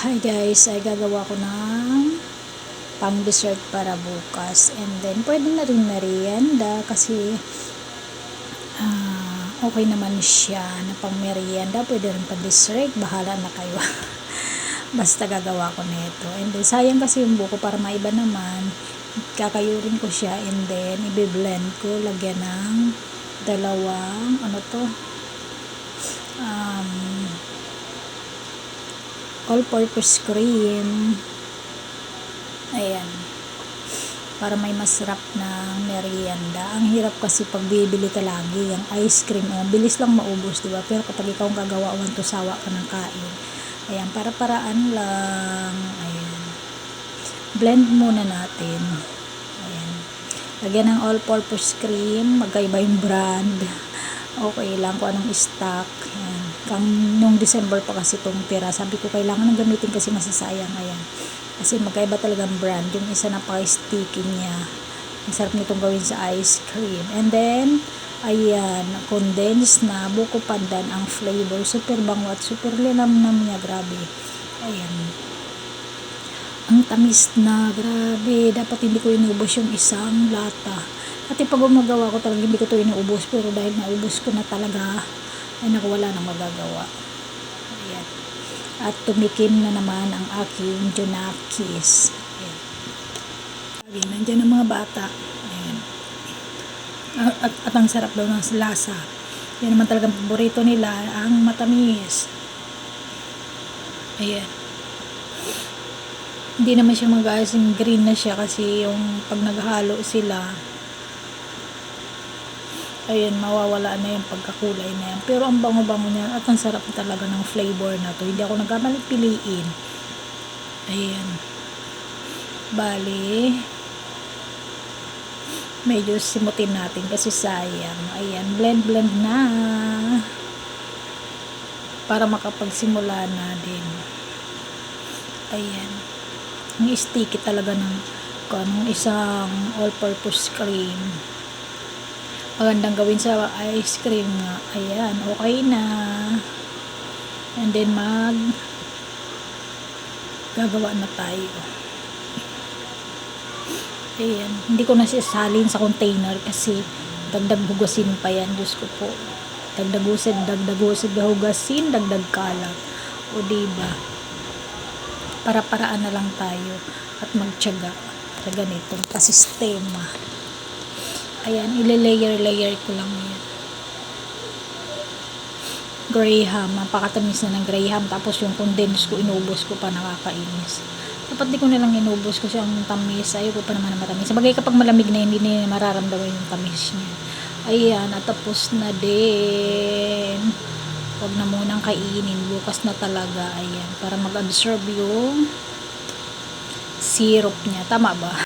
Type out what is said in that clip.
Hi guys, ay gagawa ko ng pang dessert para bukas, and then pwede na rin merienda kasi okay naman siya na pang merienda, pwede rin pa dessert, bahala na kayo. Basta gagawa ko nito, and then sayang kasi yung buko, para maiba naman kakayurin ko siya, and then i-blend ko, lagyan ng dalawang all-purpose cream. Ayan, para may masarap na merienda. Ang hirap kasi pag bibili ka lagi yung ice cream, bilis lang maubos, diba? Pero kapag ikaw ang gagawa, to sawa ka ng kain. Ayan, para-paraan lang. Ayan, blend muna natin. Ayan, lagyan ng all-purpose cream, magkaiba yung brand, okay lang kung anong stock. Ayan, nung December pa kasi itong tira, sabi ko kailangan ng gamitin kasi masasayang. Ayan, kasi magkaiba talagang brand. Yung isa napaka-sticky niya, ang sarap nitong gawin sa ice cream. And then ayan, condensed na buko pandan ang flavor, super bango at super linamnam niya, grabe. Ayan, ang tamis na, grabe. Dapat hindi ko inubos yung isang lata. At pag gumagawa ko talaga, hindi ko to inuubos, pero dahil naubos ko na talaga, ay naku, wala nang magagawa. Ayan, at tumikim na naman ang aking Junakis. Ayan, okay, nandiyan ang mga bata. Ayan, at ang sarap daw ng lasa. Yan naman talagang paborito nila, ang matamis. Ayan, hindi naman siya mag-asing green na siya kasi yung pag naghalo sila, ayan, mawawala na yung pagkakulay na yan. Pero ang bango-bango niya at ang sarap talaga ng flavor na to. Hindi ako nagkamaling piliin. Ayan, bali medyo simutin natin kasi sayang. Ayan, blend na para makapagsimula na din. Ayan, ang sticky talaga ng isang all-purpose cream. Magandang gawin sa ice cream nga. Ayan, okay na. And then gagawa na tayo. Ayan, hindi ko na sisalin sa container kasi dagdag hugasin pa yan. Diyos ko po, dagdag hugasin, dagdag kalat. O diba, para-paraan na lang tayo at magtiyaga sa ganitong pasistema. Ayan, ile-layer ko lang yan. Graham, napakatamis na ng Graham. Tapos yung condensed ko, inubos ko pa, nakakainis. Dapat di ko na lang inubos kasi ang tamis, ayoko pa naman na matamis. Sabagay kapag malamig na, hindi na mararamdaman yung tamis niya. Ayan, natapos na din. Huwag na munang kainin, bukas na talaga. Ayan, para mag-absorb yung syrup niya, tama ba?